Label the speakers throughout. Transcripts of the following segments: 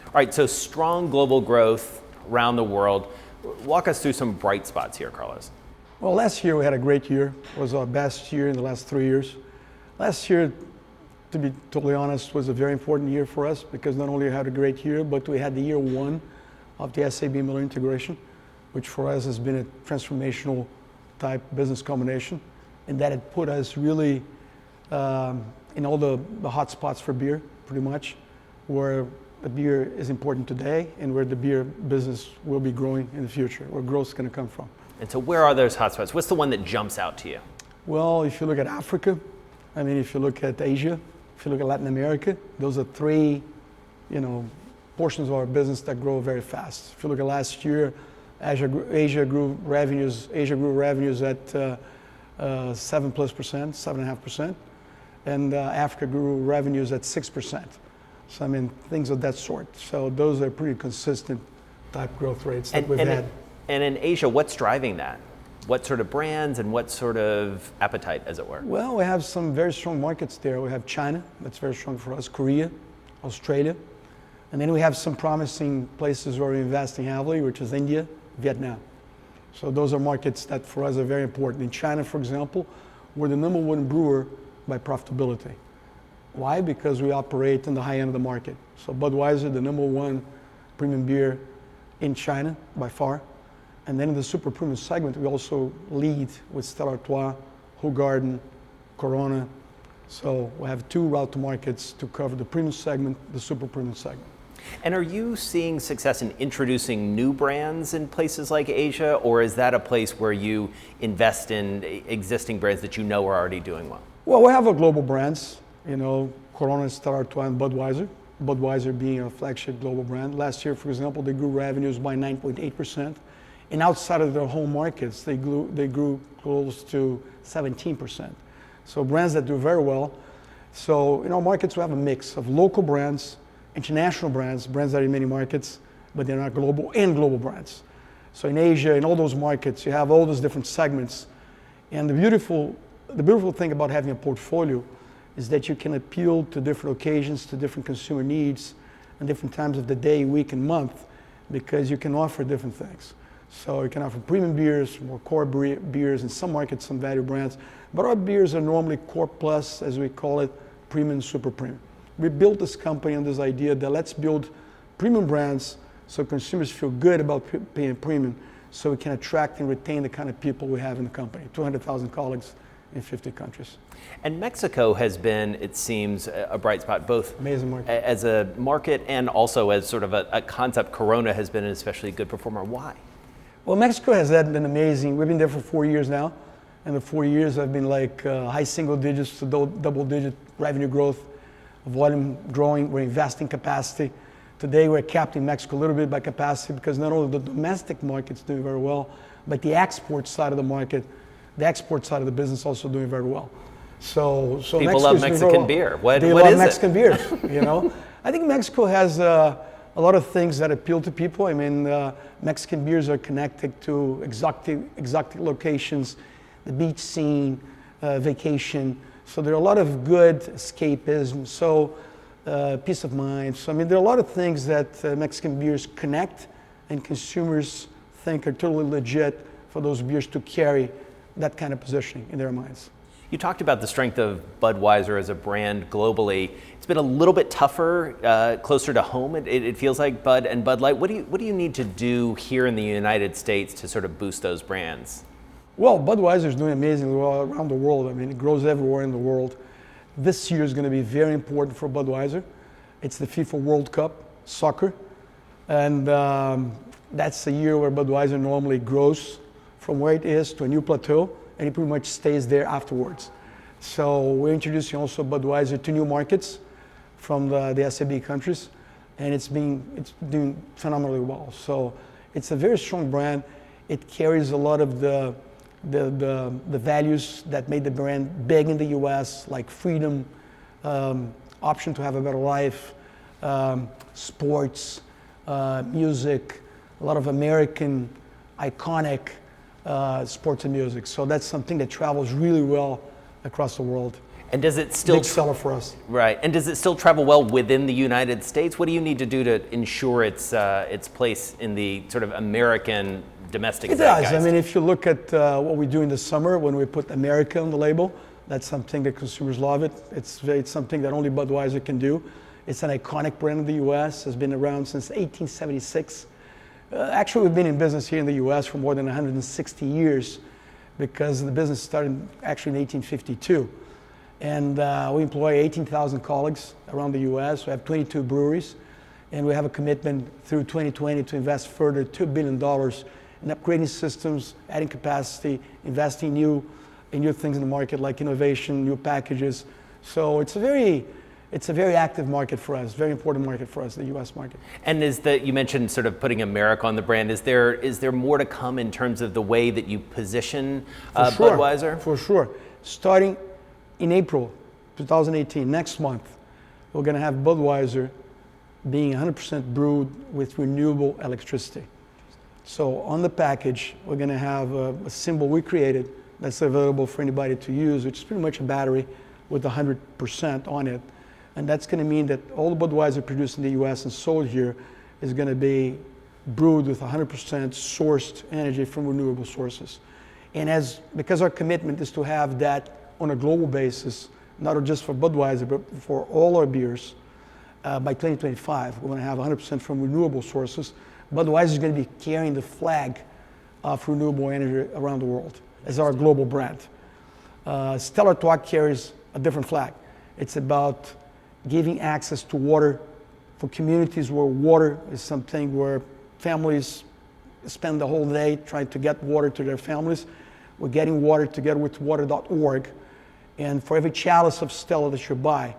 Speaker 1: All right, so strong global growth around the world. Walk us through some bright spots here, Carlos.
Speaker 2: Well, last year we had a great year. It was our best year in the last 3 years. Last year, to be totally honest, was a very important year for us because not only had a great year, but we had the year one of the SABMiller integration, which for us has been a transformational type business combination. And that had put us really in all the hot spots for beer, pretty much, where the beer is important today and where the beer business will be growing in the future, where growth is going to come from.
Speaker 1: And so where are those hotspots? What's the one that jumps out to you?
Speaker 2: Well, if you look at Africa, if you look at Asia, if you look at Latin America, those are three, portions of our business that grow very fast. If you look at last year, Asia grew revenues at 7+%, and Africa grew revenues at 6%. So things of that sort. So those are pretty consistent type growth rates that we've had.
Speaker 1: And in Asia, what's driving that? What sort of brands and what sort of appetite, as it were?
Speaker 2: Well, we have some very strong markets there. We have China, that's very strong for us, Korea, Australia. And then we have some promising places where we're investing heavily, which is India, Vietnam. So those are markets that for us are very important. In China, for example, we're the number one brewer by profitability. Why? Because we operate in the high end of the market. So Budweiser, the number one premium beer in China by far. And then in the super premium segment, we also lead with Stella Artois, Hoegaarden, Corona. So we have two route to markets to cover the premium segment, the super premium segment.
Speaker 1: And are you seeing success in introducing new brands in places like Asia, or is that a place where you invest in existing brands that you know are already doing well?
Speaker 2: Well, we have our global brands, Corona, Stella Artois, and Budweiser. Budweiser being our flagship global brand. Last year, for example, they grew revenues by 9.8%. And outside of their home markets, they grew close to 17%. So brands that do very well. So in our markets, we have a mix of local brands, international brands that are in many markets, but they're not global, and global brands. So in Asia, in all those markets, you have all those different segments. And the beautiful thing about having a portfolio is that you can appeal to different occasions, to different consumer needs, and different times of the day, week, and month, because you can offer different things. So you can offer premium beers, more core beers, in some markets, some value brands. But our beers are normally core plus, as we call it, premium, super premium. We built this company on this idea that let's build premium brands so consumers feel good about paying premium, so we can attract and retain the kind of people we have in the company, 200,000 colleagues in 50 countries.
Speaker 1: And Mexico has been, it seems, a bright spot, both
Speaker 2: amazing market.
Speaker 1: As a market and also as sort of a concept. Corona has been an especially good performer. Why?
Speaker 2: Well, Mexico has had an amazing, we've been there for 4 years now, and the 4 years have been like high single digits to double digit revenue growth, volume growing, we're investing capacity. Today we're capped in Mexico a little bit by capacity because not only the domestic market's doing very well, but the export side of the market, the export side of the business also doing very well. So
Speaker 1: people love Mexican beer. What
Speaker 2: love
Speaker 1: is
Speaker 2: Mexican beers, I think Mexico has a lot of things that appeal to people. Mexican beers are connected to exotic locations, the beach scene, vacation. So there are a lot of good escapism, peace of mind. So there are a lot of things that Mexican beers connect, and consumers think are totally legit for those beers to carry that kind of positioning in their minds.
Speaker 1: You talked about the strength of Budweiser as a brand globally. It's been a little bit tougher, closer to home. It feels like Bud and Bud Light. What do you need to do here in the United States to sort of boost those brands?
Speaker 2: Well, Budweiser is doing amazingly well around the world. It grows everywhere in the world. This year is going to be very important for Budweiser. It's the FIFA World Cup, soccer. And that's a year where Budweiser normally grows from where it is to a new plateau, and it pretty much stays there afterwards. So we're introducing also Budweiser to new markets from the SAB countries, and it's doing phenomenally well. So it's a very strong brand. It carries a lot of the values that made the brand big in the US, like freedom, option to have a better life, sports, music, a lot of American iconic sports and music. So that's something that travels really well across the world.
Speaker 1: And does it still
Speaker 2: big seller for us.
Speaker 1: Right. And does it still travel well within the United States? What do you need to do to ensure its place in the sort of American domestic zeitgeist?
Speaker 2: It does. I mean, if you look at what we do in the summer when we put America on the label, that's something that consumers love it. It's something that only Budweiser can do. It's an iconic brand in the U.S. Has been around since 1876. Actually, we've been in business here in the U.S. for more than 160 years because the business started actually in 1852. And we employ 18,000 colleagues around the U.S. We have 22 breweries, and we have a commitment through 2020 to invest further $2 billion in upgrading systems, adding capacity, investing in new things in the market like innovation, new packages. So it's a very active market for us, very important market for us, the U.S. market. And
Speaker 1: you mentioned sort of putting America on the brand. Is there more to come in terms of the way that you position Budweiser?
Speaker 2: For sure. Starting in April 2018, next month, we're going to have Budweiser being 100% brewed with renewable electricity. So on the package, we're going to have a symbol we created that's available for anybody to use, which is pretty much a battery with 100% on it. And that's going to mean that all the Budweiser produced in the US and sold here is going to be brewed with 100% sourced energy from renewable sources. And because our commitment is to have that on a global basis, not just for Budweiser, but for all our beers, by 2025, we're going to have 100% from renewable sources. Budweiser is going to be carrying the flag of renewable energy around the world as our global brand. Stella Artois carries a different flag. It's about giving access to water for communities where water is something where families spend the whole day trying to get water to their families. We're getting water together with water.org. And for every chalice of Stella that you buy,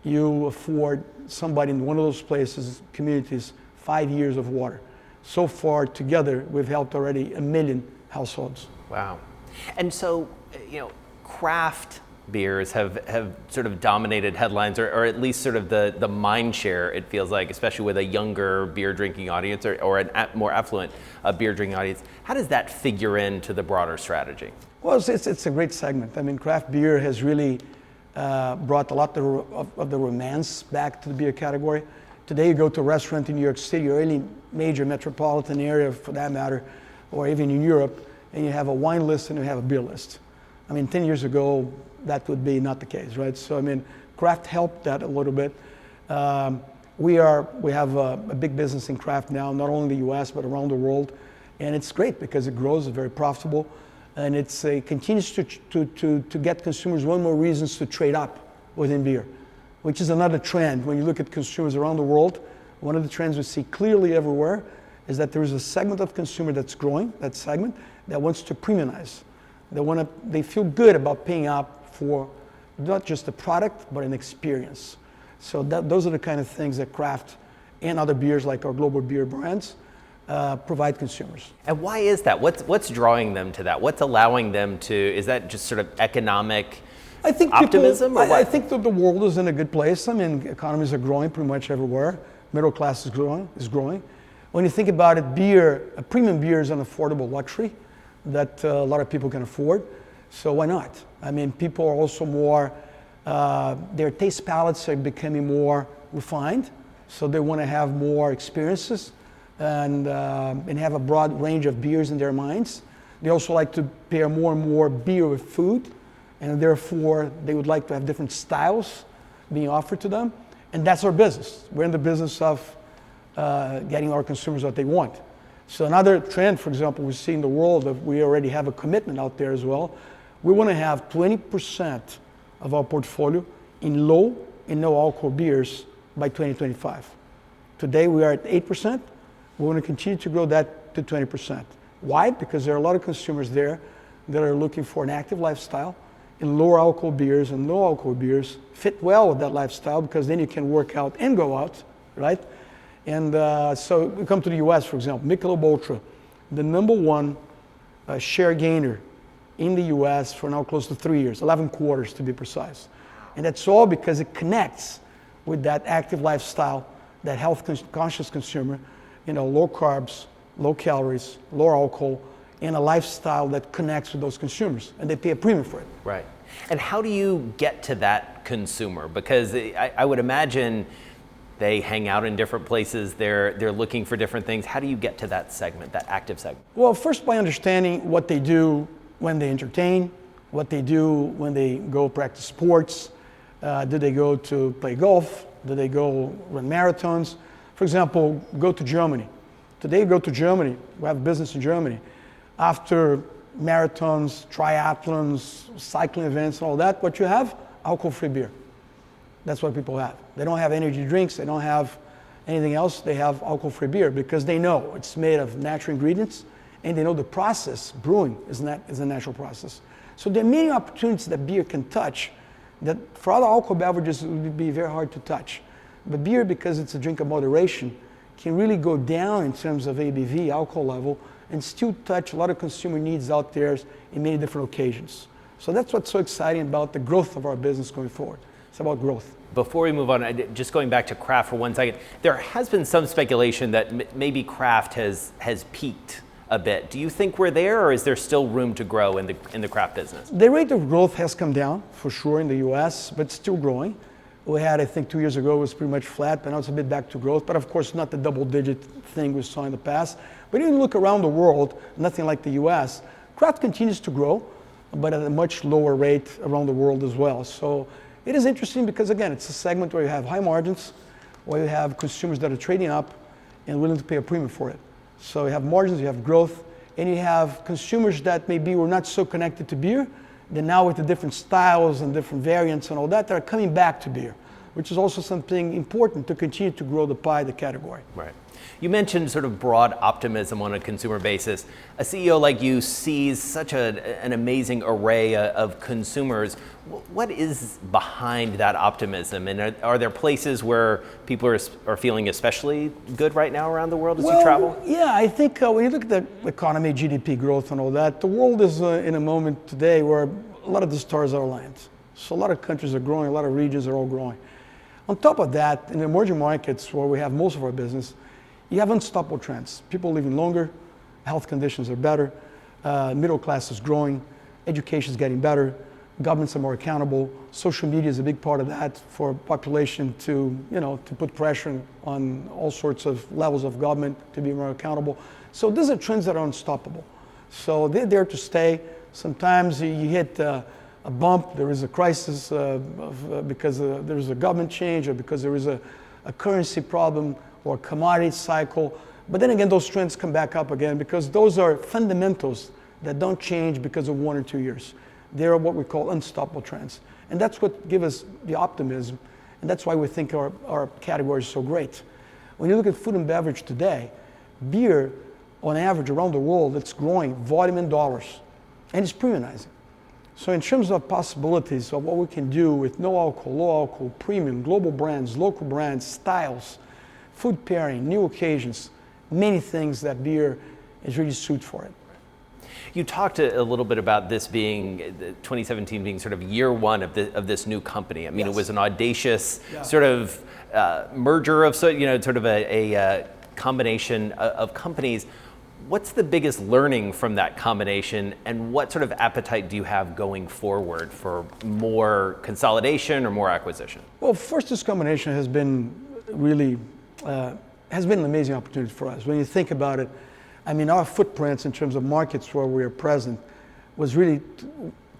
Speaker 2: you afford somebody in one of those places, communities, 5 years of water. So far, together, we've helped already 1 million households.
Speaker 1: Wow. And so, craft beers have sort of dominated headlines, or at least sort of the mind share, it feels like, especially with a younger beer drinking audience or a more affluent beer drinking audience. How does that figure into the broader strategy?
Speaker 2: Well, it's a great segment. I mean, craft beer has really brought a lot of the romance back to the beer category. Today, you go to a restaurant in New York City or any major metropolitan area for that matter, or even in Europe, and you have a wine list and you have a beer list. I mean, 10 years ago, that would be not the case, right? So, I mean, craft helped that a little bit. We have a big business in craft now, not only in the US, but around the world. And it's great because it grows, it's very profitable. And it continues to get consumers one more reasons to trade up within beer, which is another trend. When you look at consumers around the world, one of the trends we see clearly everywhere is that there is a segment of consumer that's growing, that segment, that wants to premiumize. They feel good about paying up for not just a product, but an experience. So those are the kind of things that craft and other beers like our global beer brands provide consumers.
Speaker 1: And why is that? What's drawing them to that? What's allowing them to, is that just sort of economic optimism?
Speaker 2: I think that the world is in a good place. I mean, economies are growing pretty much everywhere. Middle class is growing. When you think about it, premium beer is an affordable luxury that a lot of people can afford. So why not? I mean, people are also more, their taste palates are becoming more refined. So they want to have more experiences and have a broad range of beers in their minds. They also like to pair more and more beer with food, and therefore they would like to have different styles being offered to them. And that's our business. We're in the business of getting our consumers what they want. So another trend, for example, we see in the world, we already have a commitment out there as well. We want to have 20% of our portfolio in low and no alcohol beers by 2025. Today we are at 8%. We want to continue to grow that to 20%. Why? Because there are a lot of consumers there that are looking for an active lifestyle, and lower alcohol beers and no alcohol beers fit well with that lifestyle because then you can work out and go out, right? And so we come to the US, for example, Michelob Ultra, the number one share gainer in the US for now close to 3 years, 11 quarters to be precise. And that's all because it connects with that active lifestyle, that health conscious consumer, low carbs, low calories, low alcohol, and a lifestyle that connects with those consumers, and they pay a premium for it.
Speaker 1: Right. And how do you get to that consumer? Because I would imagine they hang out in different places, they're looking for different things. How do you get to that segment, that active segment?
Speaker 2: Well, first by understanding what they do when they entertain, what they do when they go practice sports. Do they go to play golf? Do they go run marathons? For example, go to Germany. Today, go to Germany. We have business in Germany. After marathons, triathlons, cycling events, and all that, what you have? Alcohol-free beer. That's what people have. They don't have energy drinks. They don't have anything else. They have alcohol-free beer because they know it's made of natural ingredients, and they know the process, brewing, is a natural process. So there are many opportunities that beer can touch that for other alcohol beverages it would be very hard to touch. But beer, because it's a drink of moderation, can really go down in terms of ABV, alcohol level, and still touch a lot of consumer needs out there in many different occasions. So that's what's so exciting about the growth of our business going forward. It's about growth.
Speaker 1: Before we move on, just going back to craft for 1 second, there has been some speculation that maybe craft has peaked a bit. Do you think we're there, or is there still room to grow in the craft business?
Speaker 2: The rate of growth has come down for sure in the US, but still growing. We had, I think 2 years ago, it was pretty much flat, but now it's a bit back to growth. But of course, not the double-digit thing we saw in the past. But if you look around the world, nothing like the US, craft continues to grow, but at a much lower rate around the world as well. So it is interesting because, again, it's a segment where you have high margins, where you have consumers that are trading up and willing to pay a premium for it. So you have margins, you have growth, and you have consumers that maybe were not so connected to beer. Then now with the different styles and different variants and all that, they're coming back to beer, which is also something important to continue to grow the pie, the category.
Speaker 1: Right. You mentioned sort of broad optimism on a consumer basis. A CEO like you sees such an amazing array of consumers. What is behind that optimism? And are there places where people are feeling especially good right now around the world as you travel?
Speaker 2: Yeah, I think when you look at the economy, GDP growth and all that, the world is in a moment today where a lot of the stars are aligned. So a lot of countries are growing, a lot of regions are all growing. On top of that, in the emerging markets where we have most of our business, you have unstoppable trends. People living longer, health conditions are better, middle class is growing, education is getting better, governments are more accountable, social media is a big part of that for population to put pressure on all sorts of levels of government to be more accountable. So these are trends that are unstoppable. So they're there to stay. Sometimes you hit a bump, there is a crisis because there is a government change or because there is a currency problem or commodity cycle. But then again, those trends come back up again because those are fundamentals that don't change because of 1 or 2 years. They're what we call unstoppable trends. And that's what gives us the optimism. And that's why we think our category is so great. When you look at food and beverage today, beer, on average around the world, it's growing volume in dollars. And it's premiumizing. So in terms of possibilities of what we can do with no alcohol, low alcohol, premium, global brands, local brands, styles, food pairing, new occasions, many things that beer is really suited for it.
Speaker 1: You talked a little bit about this being 2017 being sort of year one of this new company. I mean,
Speaker 2: Yes.
Speaker 1: It was an audacious sort of merger of sort of a combination of companies. What's the biggest learning from that combination, and what sort of appetite do you have going forward for more consolidation or more acquisition?
Speaker 2: Well, first, this combination has been really has been an amazing opportunity for us. When you think about it, I mean, our footprints in terms of markets where we are present was really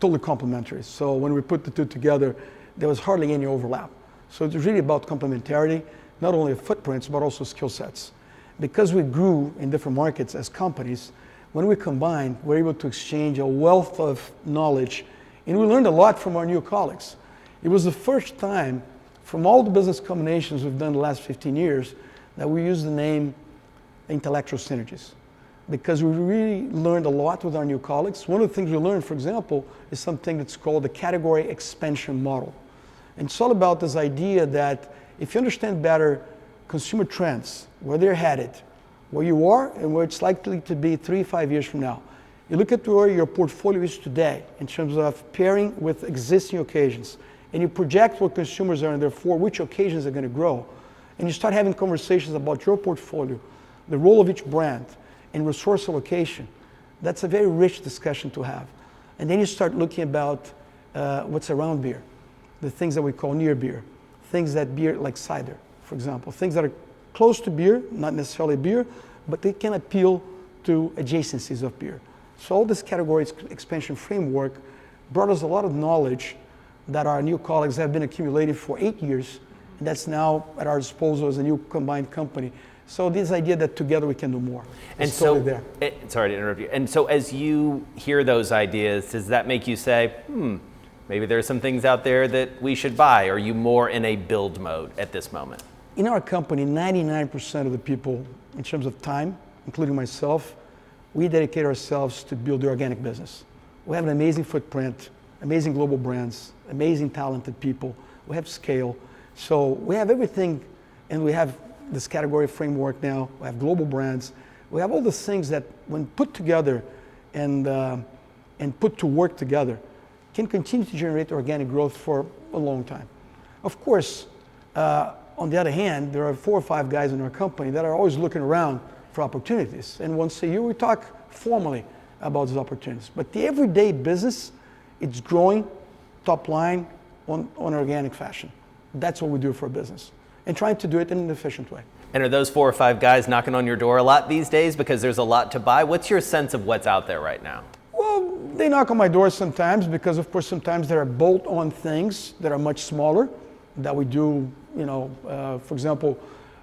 Speaker 2: totally complementary. So when we put the two together, there was hardly any overlap. So it's really about complementarity, not only of footprints, but also skill sets. Because we grew in different markets as companies, when we combined, we're able to exchange a wealth of knowledge, and we learned a lot from our new colleagues. It was the first time from all the business combinations we've done the last 15 years that we used the name intellectual synergies, because we really learned a lot with our new colleagues. One of the things we learned, for example, is something that's called the category expansion model. And it's all about this idea that if you understand better consumer trends, where they're headed, where you are and where it's likely to be 3-5 years from now, you look at where your portfolio is today in terms of pairing with existing occasions, and you project what consumers are and therefore which occasions are going to grow, and you start having conversations about your portfolio, the role of each brand, and resource allocation, that's a very rich discussion to have. And then you start looking about what's around beer, the things that we call near beer, things that beer, like cider, for example, things that are close to beer, not necessarily beer, but they can appeal to adjacencies of beer. So all this category expansion framework brought us a lot of knowledge that our new colleagues have been accumulating for 8 years, and that's now at our disposal as a new combined company. So this idea that together we can do more.
Speaker 1: And
Speaker 2: is
Speaker 1: so,
Speaker 2: totally there.
Speaker 1: Sorry to interrupt you. And so as you hear those ideas, does that make you say, maybe there's some things out there that we should buy? Or are you more in a build mode at this moment?
Speaker 2: In our company, 99% of the people, in terms of time, including myself, we dedicate ourselves to build the organic business. We have an amazing footprint, amazing global brands, amazing talented people. We have scale. So we have everything, and we have this category framework now. We have global brands. We have all the things that, when put together and put to work together, can continue to generate organic growth for a long time. Of course, on the other hand, there are 4 or 5 guys in our company that are always looking around for opportunities. And once a year, we talk formally about those opportunities. But the everyday business, it's growing top line on organic fashion. That's what we do for a business, and trying to do it in an efficient way.
Speaker 1: And are those 4 or 5 guys knocking on your door a lot these days because there's a lot to buy? What's your sense of what's out there right now?
Speaker 2: Well, they knock on my door sometimes because, of course, sometimes there are bolt-on things that are much smaller that we do. For example,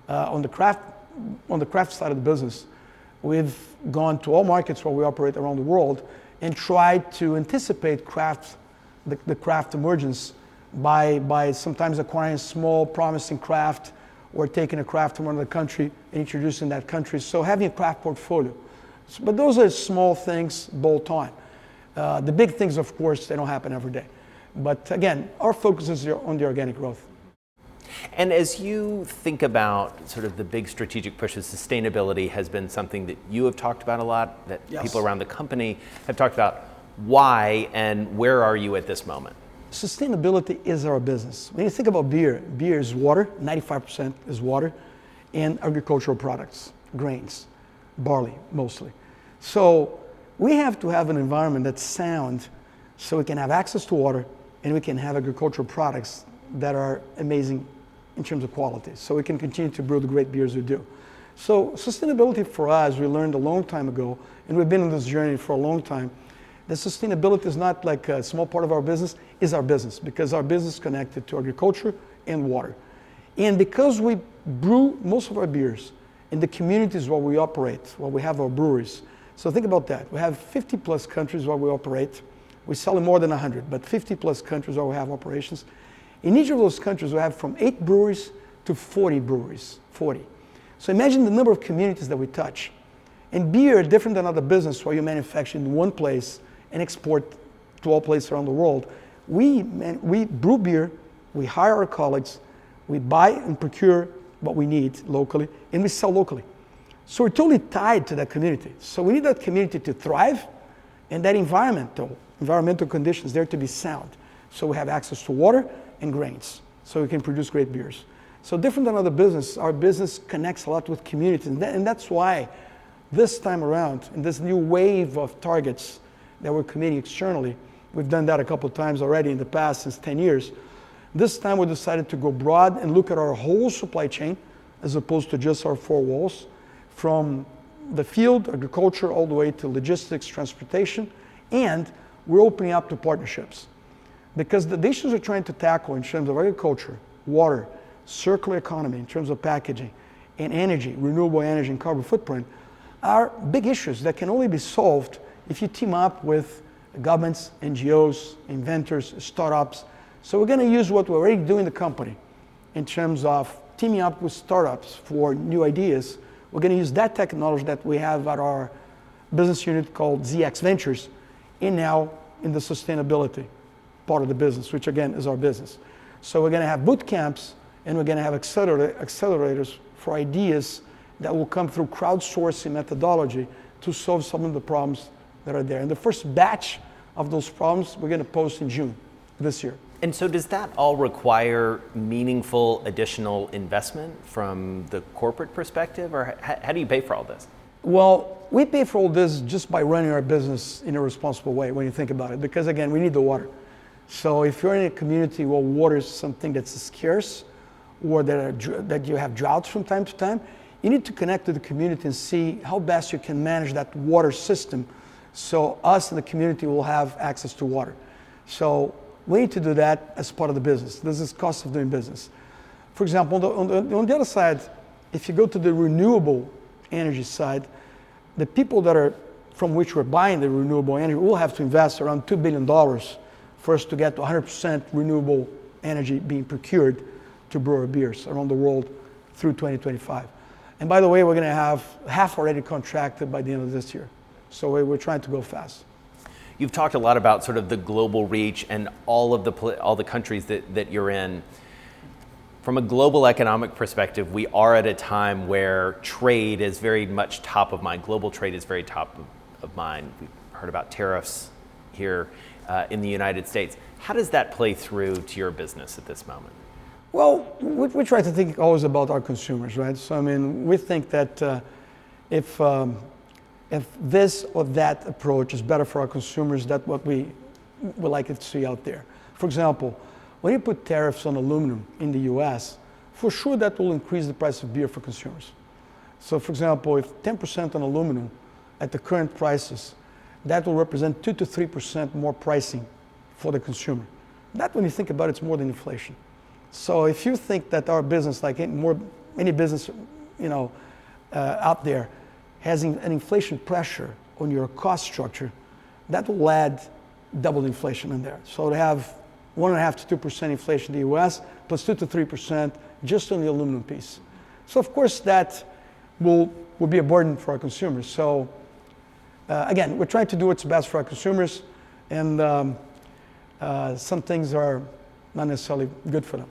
Speaker 2: on the craft side of the business, we've gone to all markets where we operate around the world and tried to anticipate the craft emergence by sometimes acquiring small, promising craft, or taking a craft from another country and introducing that country. So having a craft portfolio. But those are small things, bolt on. The big things, of course, they don't happen every day. But again, our focus is on the organic growth.
Speaker 1: And as you think about sort of the big strategic pushes, sustainability has been something that you have talked about a lot, that
Speaker 2: Yes.
Speaker 1: people around the company have talked about. Why and where are you at this moment?
Speaker 2: Sustainability is our business. When you think about beer is water, 95% is water, and agricultural products, grains, barley mostly. So we have to have an environment that's sound so we can have access to water and we can have agricultural products that are amazing in terms of quality. So we can continue to brew the great beers we do. So sustainability for us, we learned a long time ago, and we've been on this journey for a long time. The sustainability is not like a small part of our business, is our business, because our business is connected to agriculture and water. And because we brew most of our beers in the communities where we operate, where we have our breweries. So think about that. We have 50 plus countries where we operate. We sell in more than 100, but 50 plus countries where we have operations. In each of those countries, we have from 8 breweries to 40 breweries, 40. So imagine the number of communities that we touch. And beer, different than other business where you manufacture in one place and export to all places around the world. We brew beer, we hire our colleagues, we buy and procure what we need locally, and we sell locally. So we're totally tied to that community. So we need that community to thrive, and that environmental conditions there to be sound. So we have access to water and grains, so we can produce great beers. So different than other business, our business connects a lot with communities, and that's why this time around, in this new wave of targets that we're committing externally, we've done that a couple of times already in the past, since 10 years. This time we decided to go broad and look at our whole supply chain, as opposed to just our 4 walls, from the field, agriculture, all the way to logistics, transportation, and we're opening up to partnerships. Because the issues we're trying to tackle in terms of agriculture, water, circular economy, in terms of packaging, and energy, renewable energy and carbon footprint, are big issues that can only be solved if you team up with governments, NGOs, inventors, startups. So we're going to use what we already do in the company in terms of teaming up with startups for new ideas. We're going to use that technology that we have at our business unit called ZX Ventures, and now in the sustainability part of the business, which again is our business. So we're going to have boot camps, and we're going to have accelerators for ideas that will come through crowdsourcing methodology to solve some of the problems that are there. And the first batch of those problems we're going to post in June this year.
Speaker 1: And so does that all require meaningful additional investment from the corporate perspective, or how do you pay for all this?
Speaker 2: Well, we pay for all this just by running our business in a responsible way when you think about it, because again, we need the water. So if you're in a community where water is something that's scarce, or that you have droughts from time to time, you need to connect to the community and see how best you can manage that water system so us in the community will have access to water. So we need to do that as part of the business. This is cost of doing business. For example, on the other side, if you go to the renewable energy side, the people that are from which we're buying the renewable energy will have to invest around $2 billion for us to get to 100% renewable energy being procured to brew our beers around the world through 2025. And by the way, we're going to have half already contracted by the end of this year. So we're trying to go fast.
Speaker 1: You've talked a lot about sort of the global reach and all the countries that you're in. From a global economic perspective, we are at a time where trade is very much top of mind. Global trade is very top of mind. We've heard about tariffs here in the United States. How does that play through to your business at this moment?
Speaker 2: Well, we try to think always about our consumers, right? So, I mean, we think that if this or that approach is better for our consumers, that's what we would like to see out there. For example, when you put tariffs on aluminum in the US, for sure that will increase the price of beer for consumers. So, for example, if 10% on aluminum at the current prices, that will represent 2 to 3% more pricing for the consumer. That, when you think about it, it's more than inflation. So if you think that our business, like any business, out there, has an inflation pressure on your cost structure, that will add double inflation in there. So to have 1.5 to 2% inflation in the US, plus 2 to 3% just on the aluminum piece. So of course that will be a burden for our consumers. So again, we're trying to do what's best for our consumers, and some things are not necessarily good for them.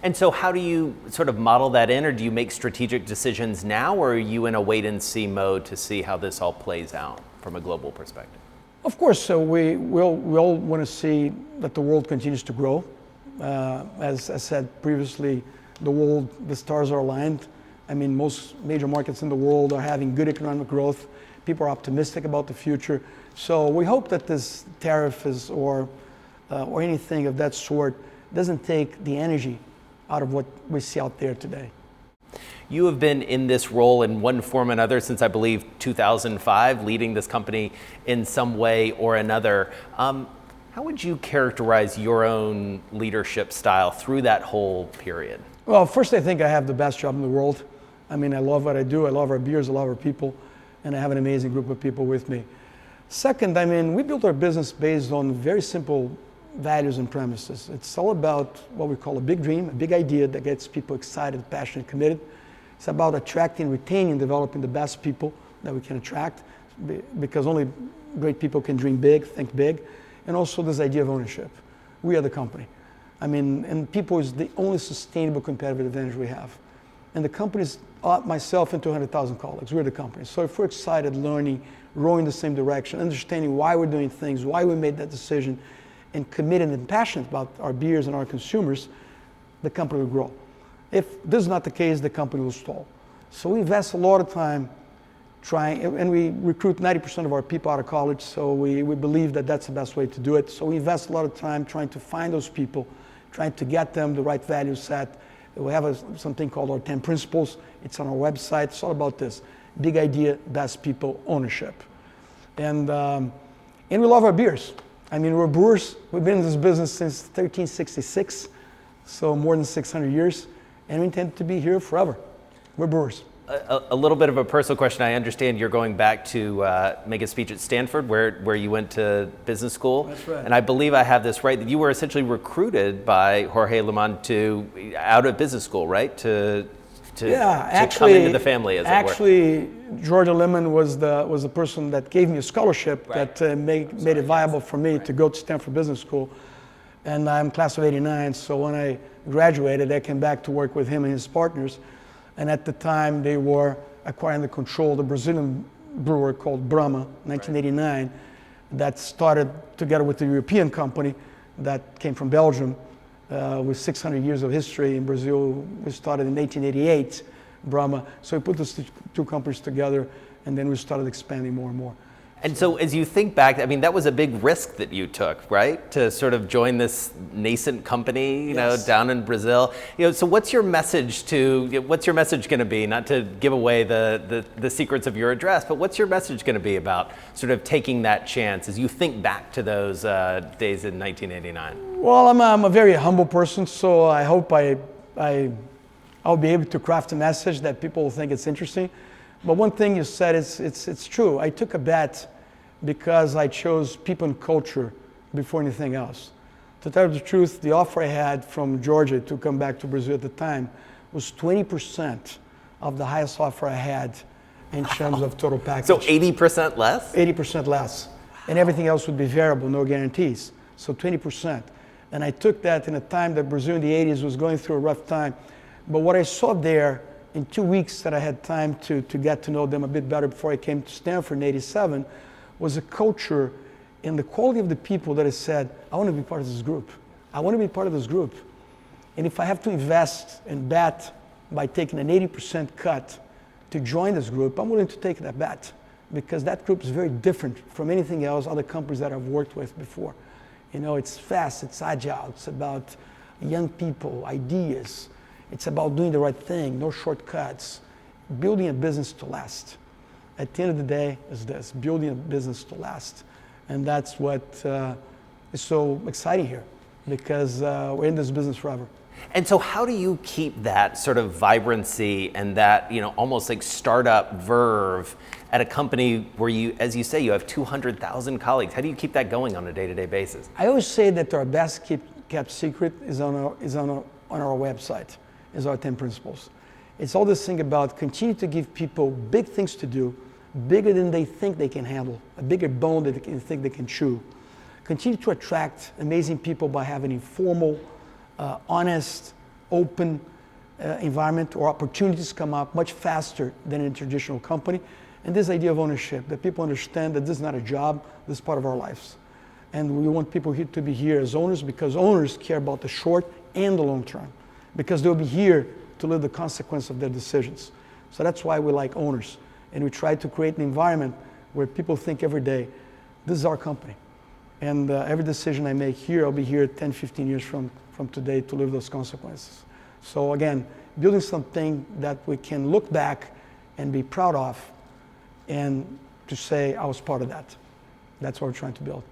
Speaker 1: And so how do you sort of model that in, or do you make strategic decisions now, or are you in a wait and see mode to see how this all plays out from a global perspective?
Speaker 2: Of course, so we all want to see that the world continues to grow. As I said previously, the stars are aligned. I mean, most major markets in the world are having good economic growth. People are optimistic about the future. So we hope that this tariff or anything of that sort doesn't take the energy out of what we see out there today.
Speaker 1: You have been in this role in one form or another since, I believe, 2005, leading this company in some way or another. How would you characterize your own leadership style through that whole period?
Speaker 2: Well, first, I think I have the best job in the world. I mean, I love what I do. I love our beers, I love our people, and I have an amazing group of people with me. Second, I mean, we built our business based on very simple values and premises. It's all about what we call a big dream, a big idea that gets people excited, passionate, committed. It's about attracting, retaining, developing the best people that we can attract, because only great people can dream big, think big, and also this idea of ownership. We are the company. I mean, and people is the only sustainable competitive advantage we have. And the company's myself and 200,000 colleagues, we're the company. So if we're excited, learning, rowing the same direction, understanding why we're doing things, why we made that decision, and committed and passionate about our beers and our consumers, the company will grow. If this is not the case, the company will stall. So we invest a lot of time trying, and we recruit 90% of our people out of college, so we believe that that's the best way to do it. So we invest a lot of time trying to find those people, trying to get them the right value set. We have something called our 10 principles. It's on our website. It's all about this: big idea, best people, ownership. And we love our beers. I mean, we're brewers. We've been in this business since 1366, so more than 600 years, and we intend to be here forever. We're brewers.
Speaker 1: A little bit of a personal question. I understand you're going back to make a speech at Stanford, where you went to business school.
Speaker 2: That's right.
Speaker 1: And I believe I have this right, that you were essentially recruited by Jorge Lemon out of business school, right? To come into the family, as it were.
Speaker 2: Actually, George Lemon was the person that gave me a scholarship, right, that made it viable for me, right, to go to Stanford Business School. And I'm class of '89, so when I graduated, I came back to work with him and his partners. And at the time, they were acquiring the control of the Brazilian brewer called Brahma, 1989, right, that started together with the European company that came from Belgium. With 600 years of history in Brazil. We started in 1888, Brahma. So we put those two companies together, and then we started expanding more and more.
Speaker 1: And so as you think back, I mean, that was a big risk that you took, right? To sort of join this nascent company, you know, down in Brazil. You know, so what's your message going to be? Not to give away the secrets of your address, but what's your message going to be about sort of taking that chance as you think back to those days in 1989?
Speaker 2: Well, I'm a very humble person, so I hope I'll be able to craft a message that people will think it's interesting. But one thing you said is it's true. I took a bet because I chose people and culture before anything else. To tell you the truth, the offer I had from Georgia to come back to Brazil at the time was 20% of the highest offer I had in terms of total package.
Speaker 1: So 80% less?
Speaker 2: 80% less. And everything else would be variable, no guarantees. So 20%. And I took that in a time that Brazil in the 80s was going through a rough time. But what I saw there in 2 weeks that I had time to get to know them a bit better before I came to Stanford in 87 was a culture and the quality of the people that I said, I want to be part of this group. I want to be part of this group. And if I have to invest and bet by taking an 80% cut to join this group, I'm willing to take that bet because that group is very different from anything else, other companies that I've worked with before. You know, it's fast, it's agile, it's about young people, ideas. It's about doing the right thing, no shortcuts, building a business to last. At the end of the day, is this, building a business to last. And that's what is so exciting here, because we're in this business forever.
Speaker 1: And so how do you keep that sort of vibrancy and that, you know, almost like startup verve at a company where you, as you say, you have 200,000 colleagues? How do you keep that going on a day-to-day basis?
Speaker 2: I always say that our best kept secret is on our website, is our 10 principles. It's all this thing about continue to give people big things to do, bigger than they think they can handle, a bigger bone that they think they can chew. Continue to attract amazing people by having informal, honest, open environment or opportunities come up much faster than in a traditional company. And this idea of ownership, that people understand that this is not a job, this is part of our lives. And we want people here to be here as owners because owners care about the short and the long term, because they'll be here to live the consequence of their decisions. So that's why we like owners. And we try to create an environment where people think every day, this is our company. And every decision I make here, I'll be here 10, 15 years from today to live those consequences. So again, building something that we can look back and be proud of and to say I was part of that. That's what we're trying to build.